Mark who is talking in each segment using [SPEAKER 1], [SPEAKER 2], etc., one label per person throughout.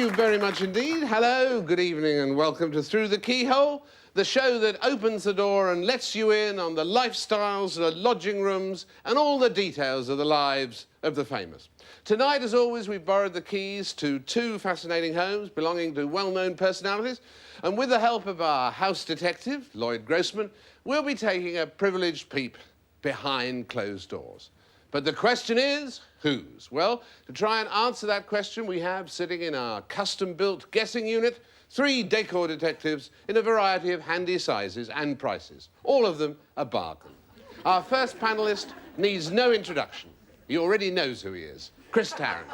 [SPEAKER 1] you very much indeed. Hello, good evening, and welcome to Through the Keyhole, the show that opens the door and lets you in on the lifestyles, the lodging rooms, and all the details of the lives of the famous. Tonight, as always, we've borrowed the keys to two fascinating homes belonging to well-known personalities, and with the help of our house detective, Lloyd Grossman, we'll be taking a privileged peep behind closed doors. But the question is, whose? Well, to try and answer that question, we have, sitting in our custom-built guessing unit, 3 decor detectives in a variety of handy sizes and prices. All of them a bargain. Our first panellist needs no introduction. He already knows who he is. Chris Tarrant.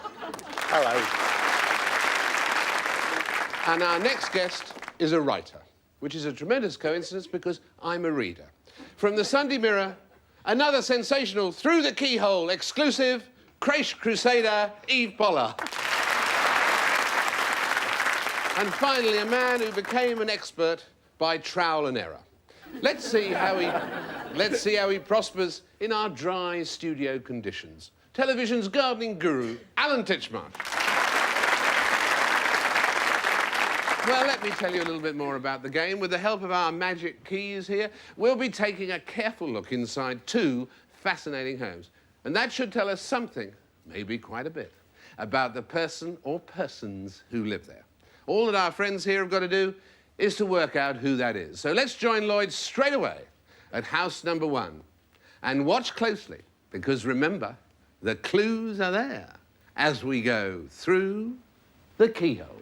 [SPEAKER 2] Hello.
[SPEAKER 1] And our next guest is a writer, which is a tremendous coincidence because I'm a reader. From the Sunday Mirror, another sensational Through the Keyhole exclusive, Crash Crusader Eve Poller. And finally, a man who became an expert by trial and error. Let's see how he prospers in our dry studio conditions. Television's gardening guru, Alan Titchmarsh. Well, let me tell you a little bit more about the game. With the help of our magic keys here, we'll be taking a careful look inside 2 fascinating homes. And that should tell us something, maybe quite a bit, about the person or persons who live there. All that our friends here have got to do is to work out who that is. So let's join Lloyd straight away at house number 1. And watch closely, because remember, the clues are there as we go through the keyhole.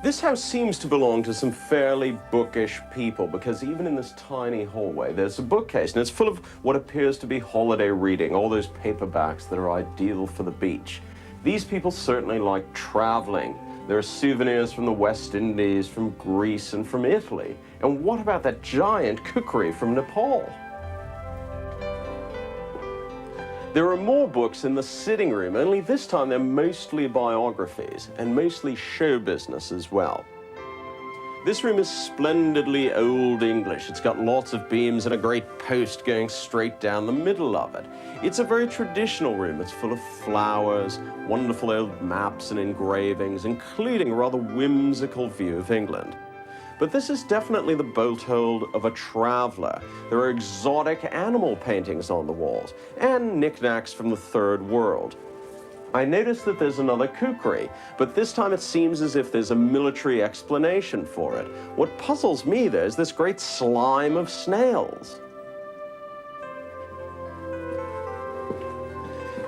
[SPEAKER 2] This house seems to belong to some fairly bookish people, because even in this tiny hallway, there's a bookcase, and it's full of what appears to be holiday reading, all those paperbacks that are ideal for the beach. These people certainly like traveling. There are souvenirs from the West Indies, from Greece, and from Italy. And what about that giant kukri from Nepal? There are more books in the sitting room, only this time they're mostly biographies, and mostly show business as well. This room is splendidly Old English. It's got lots of beams and a great post going straight down the middle of it. It's a very traditional room. It's full of flowers, wonderful old maps and engravings, including a rather whimsical view of England. But this is definitely the bolt hole of a traveler. There are exotic animal paintings on the walls, and knickknacks from the Third World. I noticed that there's another kukri, but this time it seems as if there's a military explanation for it. What puzzles me, though, is this great slime of snails.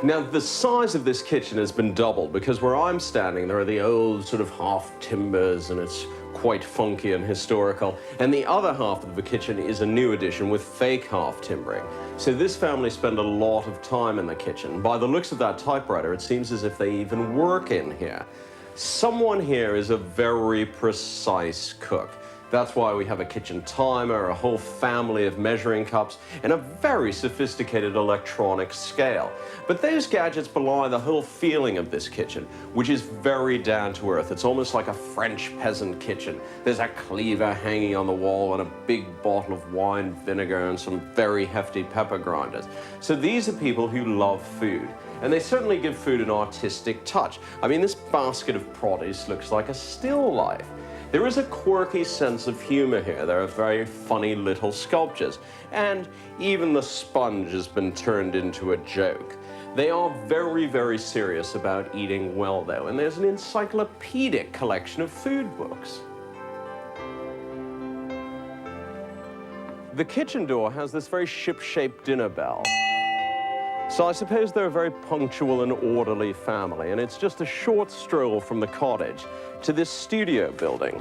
[SPEAKER 2] Now, the size of this kitchen has been doubled, because where I'm standing, there are the old sort of half timbers, and it's quite funky and historical. And the other half of the kitchen is a new addition with fake half timbering. So this family spend a lot of time in the kitchen. By the looks of that typewriter, it seems as if they even work in here. Someone here is a very precise cook. That's why we have a kitchen timer, a whole family of measuring cups, and a very sophisticated electronic scale. But those gadgets belie the whole feeling of this kitchen, which is very down to earth. It's almost like a French peasant kitchen. There's a cleaver hanging on the wall and a big bottle of wine vinegar and some very hefty pepper grinders. So these are people who love food. And they certainly give food an artistic touch. I mean, this basket of produce looks like a still life. There is a quirky sense of humor here. There are very funny little sculptures. And even the sponge has been turned into a joke. They are very, very serious about eating well, though. And there's an encyclopedic collection of food books. The kitchen door has this very ship-shaped dinner bell. So I suppose they're a very punctual and orderly family, and it's just a short stroll from the cottage to this studio building.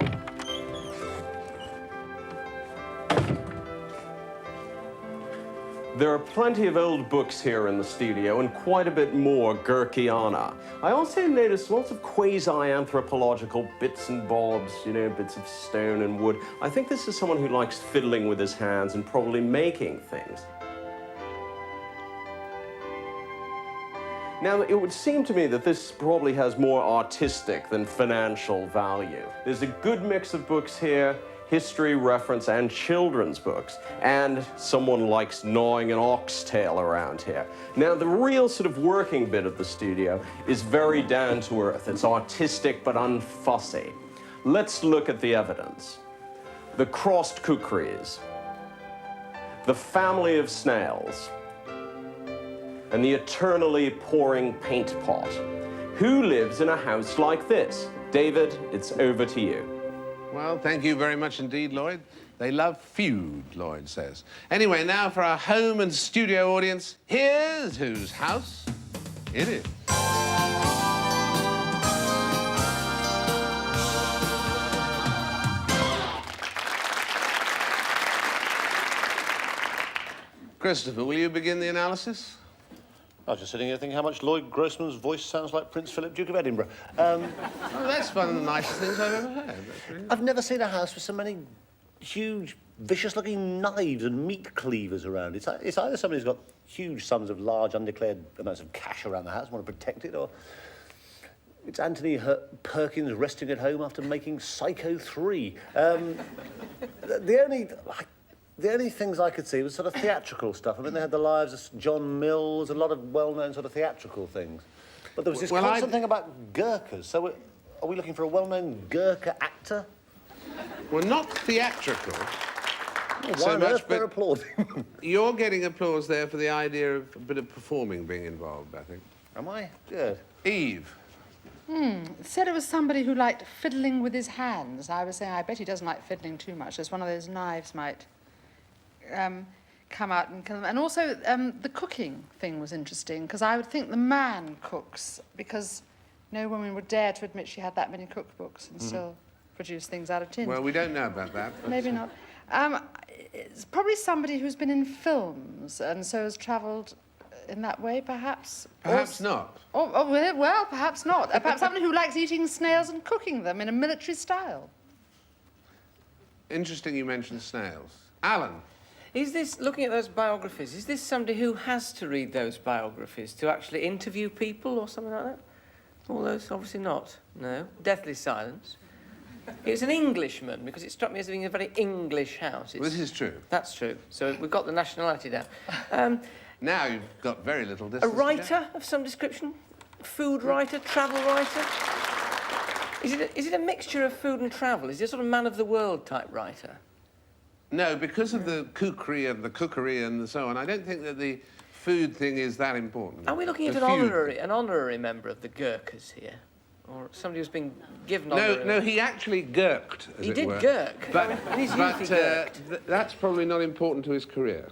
[SPEAKER 2] There are plenty of old books here in the studio and quite a bit more Gurkiana. I also noticed lots of quasi-anthropological bits and bobs, you know, bits of stone and wood. I think this is someone who likes fiddling with his hands and probably making things. Now, it would seem to me that this probably has more artistic than financial value. There's a good mix of books here, history, reference, and children's books. And someone likes gnawing an oxtail around here. Now, the real sort of working bit of the studio is very down to earth. It's artistic but unfussy. Let's look at the evidence. The crossed kukris, the family of snails, and the eternally pouring paint pot. Who lives in a house like this? David, it's over to you.
[SPEAKER 1] Well, thank you very much indeed, Lloyd. They love feud, Lloyd says. Anyway, now for our home and studio audience, here's whose house it is. Christopher, will you begin the analysis?
[SPEAKER 3] I was just sitting here thinking how much Lloyd Grossman's voice sounds like Prince Philip, Duke of Edinburgh.
[SPEAKER 1] Oh, that's one of the nicest things I've ever heard. Really...
[SPEAKER 3] I've never seen a house with so many huge, vicious-looking knives and meat cleavers around. It's either somebody who's got huge sums of large, undeclared amounts of cash around the house, want to protect it, or it's Anthony Perkins resting at home after making Psycho 3. The only things I could see was sort of theatrical stuff. I mean, they had the lives of John Mills, a lot of well-known sort of theatrical things. But there was this constant thing about Gurkhas. So are we looking for a well-known Gurkha actor?
[SPEAKER 1] Well, not theatrical.
[SPEAKER 3] Well, why on earth they're applauding?
[SPEAKER 1] You're getting applause there for the idea of a bit of performing being involved, I think.
[SPEAKER 3] Am I? Good.
[SPEAKER 1] Eve.
[SPEAKER 4] Said it was somebody who liked fiddling with his hands. I was saying, I bet he doesn't like fiddling too much, as one of those knives might come out and kill them. And also, the cooking thing was interesting, because I would think the man cooks, because no woman would dare to admit she had that many cookbooks and still produce things out of tins.
[SPEAKER 1] Well, we don't know about that. But...
[SPEAKER 4] Maybe not. It's probably somebody who's been in films and so has travelled in that way, perhaps.
[SPEAKER 1] Perhaps not.
[SPEAKER 4] Well, perhaps not. Perhaps somebody who likes eating snails and cooking them in a military style.
[SPEAKER 1] Interesting you mentioned snails. Alan.
[SPEAKER 5] Is this, looking at those biographies, is this somebody who has to read those biographies to actually interview people or something like that? All those, obviously not. No. Deathly silence. It's an Englishman, because it struck me as being a very English house.
[SPEAKER 1] Well, this is true.
[SPEAKER 5] That's true. So we've got the nationality down.
[SPEAKER 1] Now you've got very little distance.
[SPEAKER 5] A writer of some description? Food writer? Travel writer? Is it a mixture of food and travel? Is it a sort of man-of-the-world type writer?
[SPEAKER 1] No, because of the kukri and the cookery and so on, I don't think that the food thing is that important.
[SPEAKER 5] Are we looking at an honorary member of the Gurkhas here? Or somebody who's been given honorary...
[SPEAKER 1] No, he actually gurked, as
[SPEAKER 5] he
[SPEAKER 1] it
[SPEAKER 5] did
[SPEAKER 1] were.
[SPEAKER 5] gurk.
[SPEAKER 1] But,
[SPEAKER 5] In his youth he gurked.
[SPEAKER 1] That's probably not important to his career.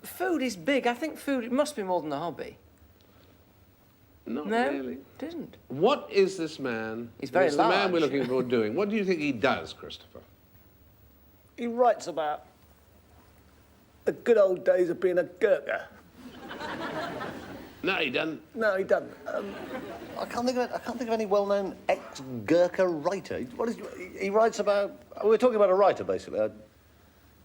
[SPEAKER 5] Food is big. I think food, it must be more than a hobby.
[SPEAKER 1] Not
[SPEAKER 5] No,
[SPEAKER 1] really.
[SPEAKER 5] it isn't.
[SPEAKER 1] What is this man?
[SPEAKER 5] He's very
[SPEAKER 1] the man we're
[SPEAKER 5] large.
[SPEAKER 1] looking for doing. What do you think he does, Christopher?
[SPEAKER 3] He writes about the good old days of being a Gurkha.
[SPEAKER 1] No, he doesn't.
[SPEAKER 3] No, he doesn't. I can't think of any well-known ex-Gurkha writer. He writes about... We're talking about a writer, basically.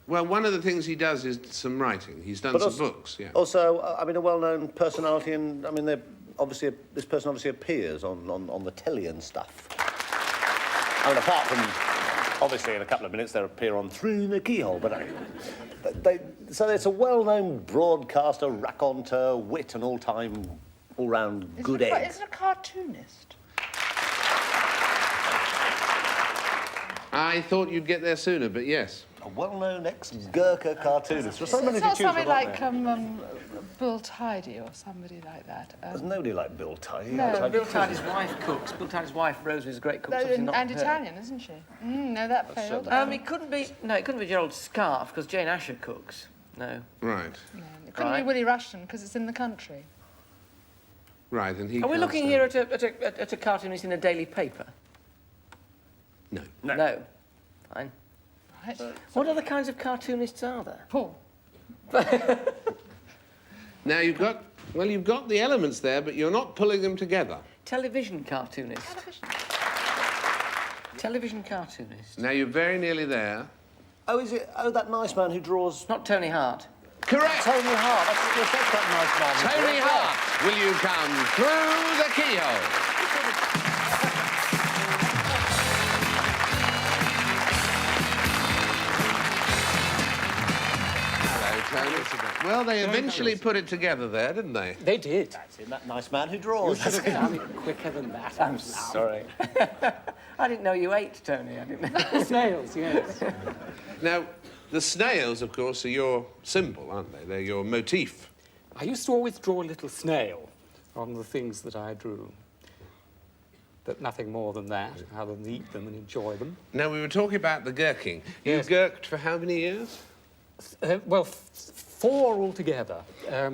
[SPEAKER 1] Well, one of the things he does is some writing. He's done some books, yeah.
[SPEAKER 3] Also, I mean, a well-known personality, and I mean, this person obviously appears on the telly and stuff. I mean, apart from, obviously, in a couple of minutes, they'll appear on Through the Keyhole, but so it's a well-known broadcaster, raconteur, wit, and all-round good egg.
[SPEAKER 4] Is it a cartoonist?
[SPEAKER 1] I thought you'd get there sooner, but yes.
[SPEAKER 3] A well-known ex-Gurkha cartoonist. There's so many
[SPEAKER 4] It's
[SPEAKER 3] to
[SPEAKER 4] not
[SPEAKER 3] choose
[SPEAKER 4] somebody
[SPEAKER 3] from,
[SPEAKER 4] like Bill Tidy or somebody like that.
[SPEAKER 3] There's nobody like Bill Tidy.
[SPEAKER 4] No.
[SPEAKER 5] Bill Tidy's wife cooks. Bill Tidy's wife, Rose, is a great cook. Obviously not
[SPEAKER 4] And
[SPEAKER 5] her.
[SPEAKER 4] Italian, isn't she? No, that failed.
[SPEAKER 5] It couldn't be... No, it couldn't be Gerald Scarfe, because Jane Asher cooks. No.
[SPEAKER 1] Right.
[SPEAKER 4] No, it couldn't be Willie Rushton, because it's in the country.
[SPEAKER 1] Right, and he
[SPEAKER 5] Are we
[SPEAKER 1] can't
[SPEAKER 5] looking
[SPEAKER 1] stand-
[SPEAKER 5] here at a cartoonist in a daily paper?
[SPEAKER 1] No.
[SPEAKER 5] No. Fine.
[SPEAKER 4] Right.
[SPEAKER 5] What other kinds of cartoonists are there?
[SPEAKER 4] Paul.
[SPEAKER 1] Now, you've got the elements there, but you're not pulling them together.
[SPEAKER 5] Television cartoonist. Television cartoonist.
[SPEAKER 1] Now, you're very nearly there.
[SPEAKER 3] Oh, is it? Oh, that nice man who draws...
[SPEAKER 5] Not Tony Hart.
[SPEAKER 1] Correct.
[SPEAKER 3] Tony Hart. That's quite a nice man.
[SPEAKER 1] Tony Hart, will you come through the keyhole? Hello, Tony. Well, they eventually put it together there, didn't they?
[SPEAKER 6] They did.
[SPEAKER 3] That's it, that nice man who draws.
[SPEAKER 6] You should have done it quicker than that.
[SPEAKER 5] I'm sorry. I didn't know you ate, Tony. I didn't know.
[SPEAKER 6] Snails, yes.
[SPEAKER 1] Now, the snails, of course, are your symbol, aren't they? They're your motif.
[SPEAKER 6] I used to always draw a little snail on the things that I drew. But nothing more than that, other than eat them and enjoy them.
[SPEAKER 1] Now, we were talking about the gherking. You
[SPEAKER 6] Yes.
[SPEAKER 1] gherked for how many years?
[SPEAKER 6] Well, 4 altogether. A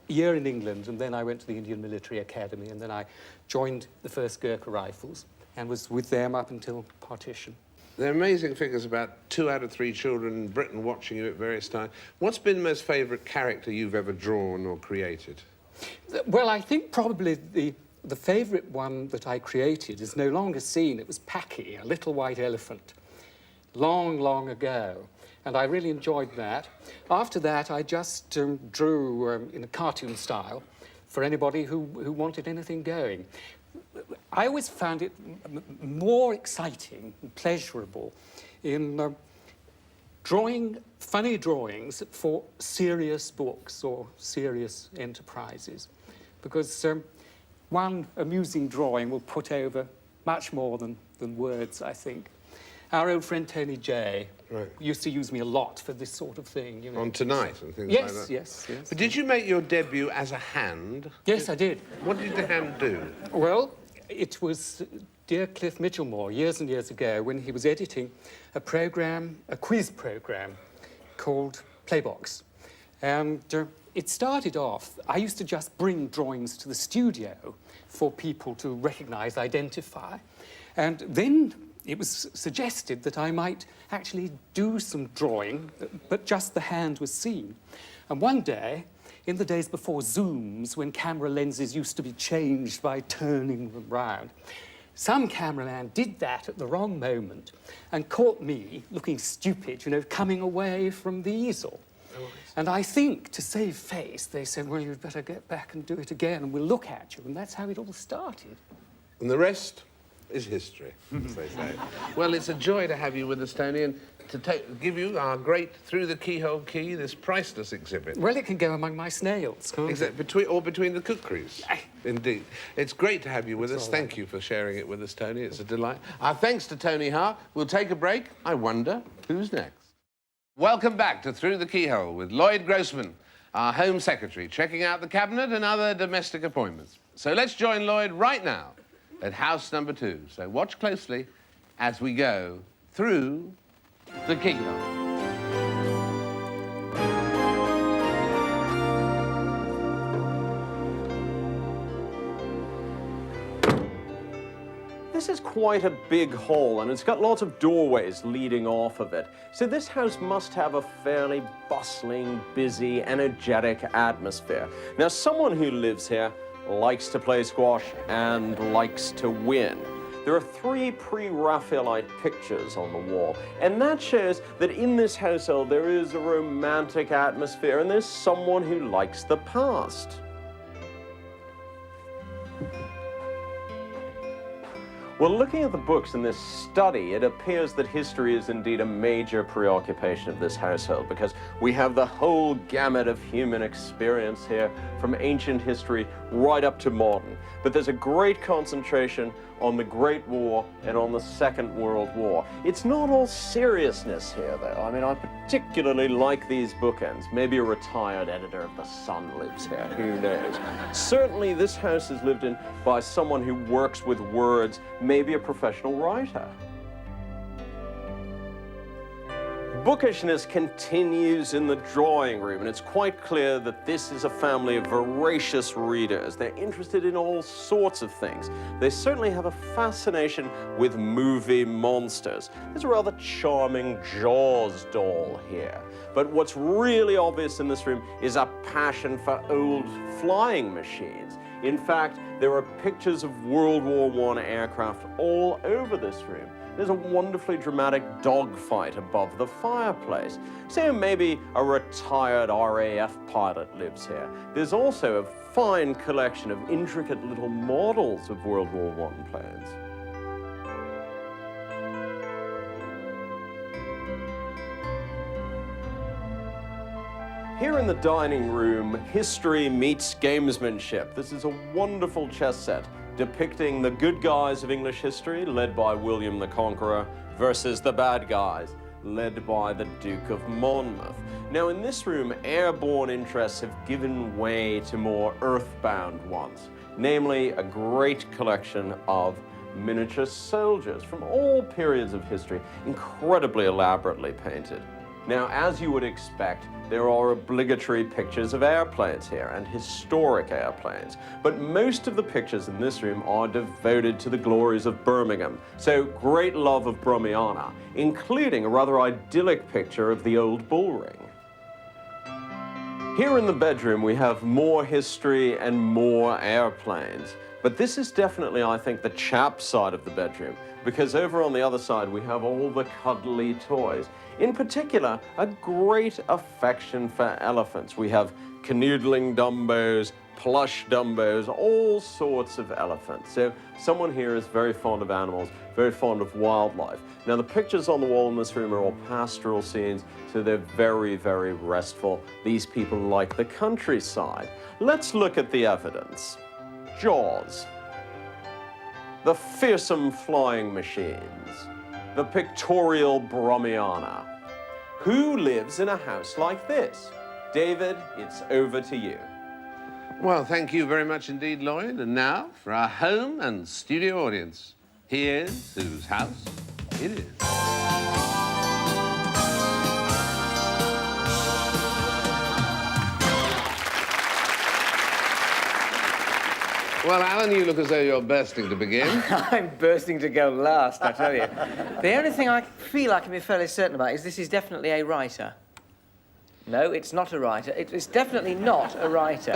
[SPEAKER 6] year in England, and then I went to the Indian Military Academy, and then I joined the 1st Gurkha Rifles and was with them up until partition.
[SPEAKER 1] There are amazing figures about 2 out of 3 children in Britain watching you at various times. What's been the most favourite character you've ever drawn or created?
[SPEAKER 6] Well, I think probably the favourite one that I created is no longer seen. It was Packy, a little white elephant, long, long ago. And I really enjoyed that. After that, I just drew in a cartoon style for anybody who wanted anything going. I always found it more exciting and pleasurable in drawing funny drawings for serious books or serious enterprises, because one amusing drawing will put over much more than words, I think. Our old friend Tony J used to use me a lot for this sort of thing. You know.
[SPEAKER 1] On Tonight and things
[SPEAKER 6] Yes,
[SPEAKER 1] like that?
[SPEAKER 6] yes, yes.
[SPEAKER 1] But did you make your debut as a hand?
[SPEAKER 6] Yes, I did.
[SPEAKER 1] What did the hand do?
[SPEAKER 6] Well, it was dear Cliff Mitchellmore, years and years ago, when he was editing a quiz program called Playbox. And it started off, I used to just bring drawings to the studio for people to recognise, identify. And then it was suggested that I might actually do some drawing, but just the hand was seen. And one day, in the days before zooms, when camera lenses used to be changed by turning them round, some cameraman did that at the wrong moment and caught me looking stupid, you know, coming away from the easel. And I think, to save face, they said, well, you'd better get back and do it again, and we'll look at you. And that's how it all started.
[SPEAKER 1] And the rest is history, as they say. Well, it's a joy to have you with us, Tony, and to give you our great Through the Keyhole key, this priceless exhibit.
[SPEAKER 6] Well, it can go among my snails, can't it?
[SPEAKER 1] Between the kukris. Indeed. It's great to have you with us. Thank you for sharing it with us, Tony. It's a delight. Our thanks to Tony Hart. We'll take a break. I wonder who's next. Welcome back to Through the Keyhole with Lloyd Grossman, our Home Secretary, checking out the cabinet and other domestic appointments. So let's join Lloyd right now at house number 2. So watch closely as we go through the keyhole.
[SPEAKER 2] This is quite a big hall, and it's got lots of doorways leading off of it. So this house must have a fairly bustling, busy, energetic atmosphere. Now, someone who lives here likes to play squash and likes to win. There are 3 pre-Raphaelite pictures on the wall, and that shows that in this household there is a romantic atmosphere and there's someone who likes the past. Well, looking at the books in this study, it appears that history is indeed a major preoccupation of this household, because we have the whole gamut of human experience here, from ancient history right up to modern. But there's a great concentration on the Great War and on the Second World War. It's not all seriousness here, though. I mean, I particularly like these bookends. Maybe a retired editor of The Sun lives here, who knows? Certainly this house is lived in by someone who works with words, maybe a professional writer. Bookishness continues in the drawing room, and it's quite clear that this is a family of voracious readers. They're interested in all sorts of things. They certainly have a fascination with movie monsters. There's a rather charming Jaws doll here. But what's really obvious in this room is a passion for old flying machines. In fact, there are pictures of World War I aircraft all over this room. There's a wonderfully dramatic dogfight above the fireplace. So maybe a retired RAF pilot lives here. There's also a fine collection of intricate little models of World War I planes. Here in the dining room, history meets gamesmanship. This is a wonderful chess set depicting the good guys of English history, led by William the Conqueror, versus the bad guys, led by the Duke of Monmouth. Now, in this room, airborne interests have given way to more earthbound ones, namely a great collection of miniature soldiers from all periods of history, incredibly elaborately painted. Now, as you would expect, there are obligatory pictures of airplanes here, and historic airplanes. But most of the pictures in this room are devoted to the glories of Birmingham. So, great love of Brumiana, including a rather idyllic picture of the old bull ring. Here in the bedroom, we have more history and more airplanes. But this is definitely, I think, the chap side of the bedroom, because over on the other side, we have all the cuddly toys. In particular, a great affection for elephants. We have canoodling Dumbos, plush Dumbos, all sorts of elephants. So someone here is very fond of animals, very fond of wildlife. Now, the pictures on the wall in this room are all pastoral scenes, so they're very, very restful. These people like the countryside. Let's look at the evidence. Jaws, the fearsome flying machines, the pictorial Brumiana. Who lives in a house like this? David, it's over to you.
[SPEAKER 1] Well, thank you very much indeed, Lloyd. And now, for our home and studio audience, here's whose house it is. Well, Alan, you look as though you're bursting to begin.
[SPEAKER 5] I'm bursting to go last, I tell you. The only thing I feel I can be fairly certain about is this is definitely a writer. No, it's not a writer. It's definitely not a writer.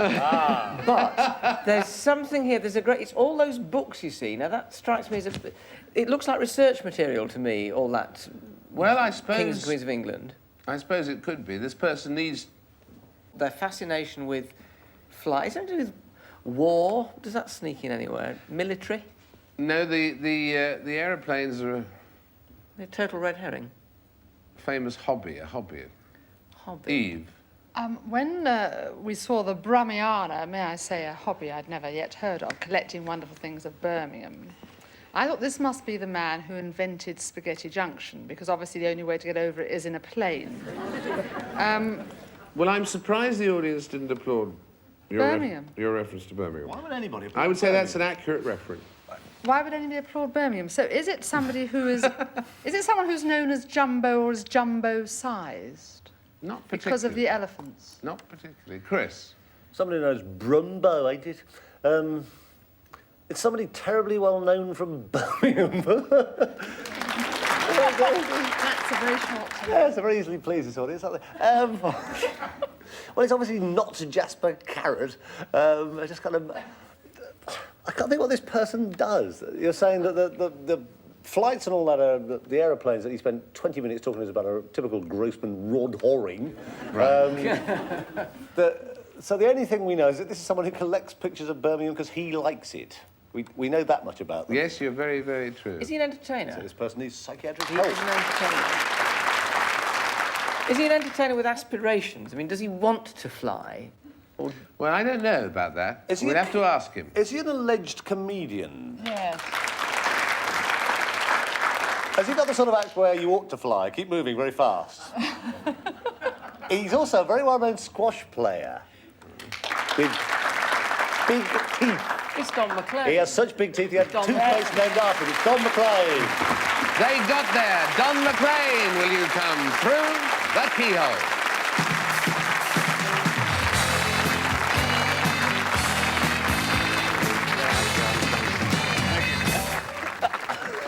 [SPEAKER 5] But there's something here. There's a great... It's all those books you see. Now, that strikes me as a... It looks like research material to me, all that...
[SPEAKER 1] Well, I suppose...
[SPEAKER 5] Kings and Queens of England.
[SPEAKER 1] I suppose it could be. This person needs...
[SPEAKER 5] Their fascination with flight... Is it to do with war? Does that sneak in anywhere? Military?
[SPEAKER 1] No, the aeroplanes are a
[SPEAKER 5] The total red herring.
[SPEAKER 1] famous hobby, a hobby.
[SPEAKER 5] Hobby.
[SPEAKER 1] Eve.
[SPEAKER 4] When we saw the Brumiana, may I say a hobby I'd never yet heard of, collecting wonderful things of Birmingham, I thought this must be the man who invented Spaghetti Junction, because obviously the only way to get over it is in a plane.
[SPEAKER 1] Well, I'm surprised the audience didn't applaud
[SPEAKER 4] Birmingham.
[SPEAKER 1] Your reference to Birmingham.
[SPEAKER 3] Why would anybody applaud
[SPEAKER 1] I would say that's an
[SPEAKER 3] Birmingham?
[SPEAKER 1] accurate reference.
[SPEAKER 4] Why would anybody applaud Birmingham? So is it somebody who is... is it someone who's known as Jumbo or as Jumbo-sized?
[SPEAKER 1] Not particularly.
[SPEAKER 4] Because of the elephants?
[SPEAKER 1] Not particularly. Chris?
[SPEAKER 3] Somebody knows Brumbo, ain't it? It's somebody terribly well known from Birmingham.
[SPEAKER 4] That's a very short term.
[SPEAKER 3] Yeah, it's a very easily pleased this audience, aren't they? Well, it's obviously not Jasper Carrot. I just kind of... I can't think what this person does. You're saying that the flights and all that, the aeroplanes that you spent 20 minutes talking to us about are a typical Grossman rod whoring. Right. So the only thing we know is that this is someone who collects pictures of Birmingham because he likes it. We know that much about them.
[SPEAKER 1] Yes, you're very, very true.
[SPEAKER 5] Is he an entertainer?
[SPEAKER 3] So this person needs psychiatric
[SPEAKER 5] He
[SPEAKER 3] help.
[SPEAKER 5] is an entertainer. Is he an entertainer with aspirations? I mean, does he want to fly? Or...
[SPEAKER 1] Well, I don't know about that.
[SPEAKER 3] Is he
[SPEAKER 1] We'll
[SPEAKER 3] a-
[SPEAKER 1] have to ask him.
[SPEAKER 3] Is he an alleged comedian?
[SPEAKER 4] Yes.
[SPEAKER 3] Has he got the sort of act where you ought to fly, keep moving very fast? He's also a very well-known squash player. Big teeth.
[SPEAKER 5] It's Don MacLean.
[SPEAKER 3] He has such big teeth, he had
[SPEAKER 5] Don
[SPEAKER 3] toothpaste named after him. It's Don MacLean.
[SPEAKER 1] They got there. Don MacLean, will you come through the keyhole?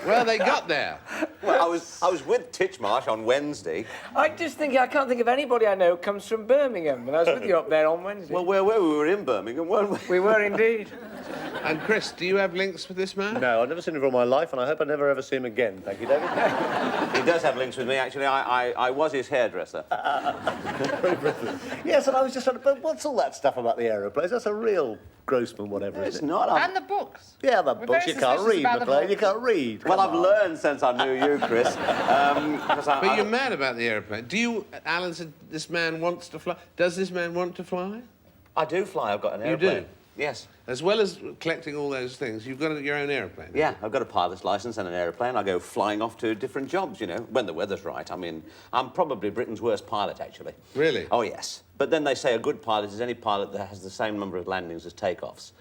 [SPEAKER 1] Well, they got there.
[SPEAKER 7] Well, I was with Titchmarsh on Wednesday.
[SPEAKER 5] I can't think of anybody I know who comes from Birmingham, and I was with you up there on Wednesday.
[SPEAKER 7] Well, where were we? We were in Birmingham, weren't we?
[SPEAKER 5] We were indeed.
[SPEAKER 1] And Chris, do you have links with this man?
[SPEAKER 3] No, I've never seen him in my life, and I hope I never ever see him again. Thank you, David.
[SPEAKER 7] He does have links with me, actually. I was his hairdresser.
[SPEAKER 3] Yes, and I was just trying to... But what's all that stuff about the aeroplanes? That's a real Grossman, whatever,
[SPEAKER 7] It's
[SPEAKER 3] isn't it?
[SPEAKER 7] not.
[SPEAKER 4] And the books.
[SPEAKER 3] Yeah, the
[SPEAKER 4] We're
[SPEAKER 3] books.
[SPEAKER 4] very
[SPEAKER 3] You can't
[SPEAKER 4] suspicious
[SPEAKER 3] read,
[SPEAKER 4] about the
[SPEAKER 3] MacLean. You
[SPEAKER 4] books.
[SPEAKER 3] can't read.
[SPEAKER 7] Well,
[SPEAKER 3] Come
[SPEAKER 7] I've
[SPEAKER 3] on.
[SPEAKER 7] learned since I knew you, Chris.
[SPEAKER 1] But you're mad about the aeroplane. Do you... Alan said this man wants to fly. Does this man want to fly?
[SPEAKER 7] I do fly. I've got an
[SPEAKER 1] You
[SPEAKER 7] airplane.
[SPEAKER 1] do?
[SPEAKER 7] Yes.
[SPEAKER 1] As well as collecting all those things, you've got your own aeroplane.
[SPEAKER 7] Yeah, I've got a pilot's license and an aeroplane. I go flying off to different jobs, you know, when the weather's right. I mean, I'm probably Britain's worst pilot, actually.
[SPEAKER 1] Really?
[SPEAKER 7] Oh, yes. But then they say a good pilot is any pilot that has the same number of landings as takeoffs.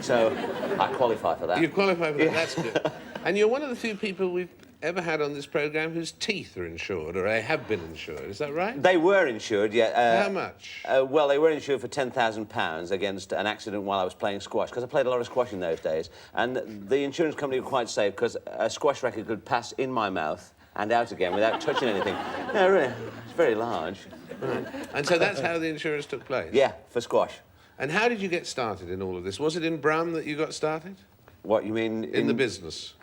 [SPEAKER 7] So I qualify for that.
[SPEAKER 1] You qualify for that,
[SPEAKER 7] Yeah.
[SPEAKER 1] that's good. And you're one of the few people we've ever had on this programme whose teeth are insured, or they have been insured, is that right?
[SPEAKER 7] They were insured, yeah.
[SPEAKER 1] How much?
[SPEAKER 7] Well, they were insured for £10,000 against an accident while I was playing squash, because I played a lot of squash in those days. And the insurance company were quite safe, because a squash racket could pass in my mouth and out again without touching anything. No, really, it's very large.
[SPEAKER 1] Right. And so that's how the insurance took place?
[SPEAKER 7] Yeah, for squash.
[SPEAKER 1] And how did you get started in all of this? Was it in Brum that you got started?
[SPEAKER 7] What, you mean...
[SPEAKER 1] In the business?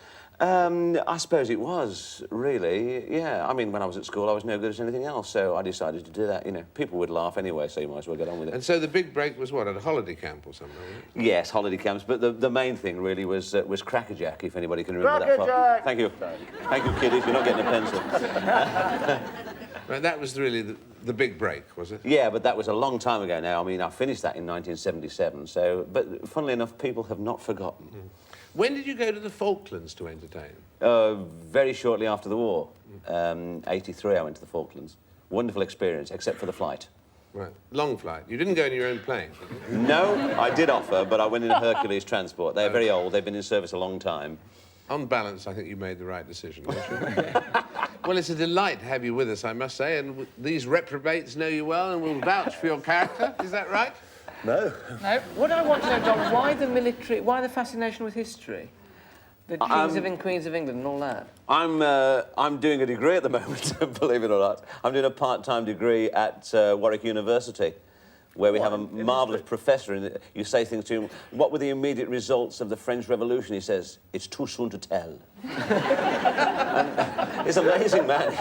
[SPEAKER 7] I suppose it was, really, yeah. I mean, when I was at school, I was no good at anything else, so I decided to do that, you know. People would laugh anyway, so you might as well get on with it.
[SPEAKER 1] And so the big break was what, at a holiday camp or something, wasn't it?
[SPEAKER 7] Yes, holiday camps, but the main thing, really, was Crackerjack, if anybody can remember that.
[SPEAKER 3] Crackerjack!
[SPEAKER 7] Thank you. Thank you, kiddies, you're not getting a pencil.
[SPEAKER 1] Right, that was really the big break, was it?
[SPEAKER 7] Yeah, but that was a long time ago now. I mean, I finished that in 1977, so... But, funnily enough, people have not forgotten.
[SPEAKER 1] When did you go to the Falklands to entertain?
[SPEAKER 7] Very shortly after the war. 83, I went to the Falklands. Wonderful experience, except for the flight.
[SPEAKER 1] Right. Long flight. You didn't go in your own plane, did you?
[SPEAKER 7] No, I did offer, but I went in Hercules transport. They're very old. They've been in service a long time.
[SPEAKER 1] On balance, I think you made the right decision, don't you? Well, it's a delight to have you with us, I must say, and these reprobates know you well and will vouch for your character. Is that right?
[SPEAKER 3] No.
[SPEAKER 4] No.
[SPEAKER 5] What I want to know, Don, why the military, why the fascination with history? The kings and queens of England and all that?
[SPEAKER 7] I'm doing a degree at the moment, believe it or not. I'm doing a part-time degree at Warwick University, where we have a marvellous professor, and you say things to him, what were the immediate results of the French Revolution? He says, it's too soon to tell. It's amazing, man.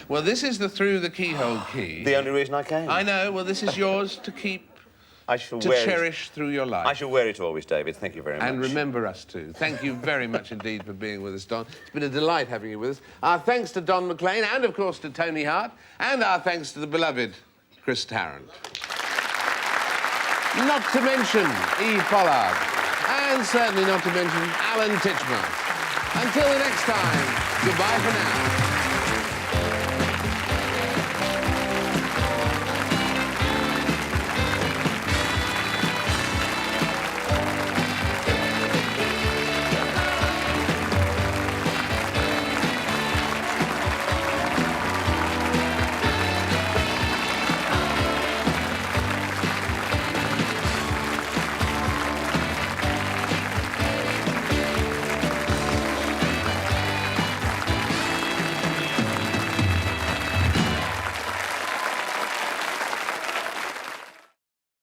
[SPEAKER 1] Well, this is the Through the Keyhole key.
[SPEAKER 7] The only reason I came.
[SPEAKER 1] I know. Well, this is yours to keep,
[SPEAKER 7] I shall
[SPEAKER 1] to
[SPEAKER 7] wear
[SPEAKER 1] cherish through your life.
[SPEAKER 7] I shall wear it always, David. Thank you very much.
[SPEAKER 1] And remember us too. Thank you very much indeed for being with us, Don. It's been a delight having you with us. Our thanks to Don MacLean and, of course, to Tony Hart. And our thanks to the beloved Chris Tarrant. Not to mention Eve Pollard. And certainly not to mention Alan Titchmarsh. Until the next time, goodbye for now.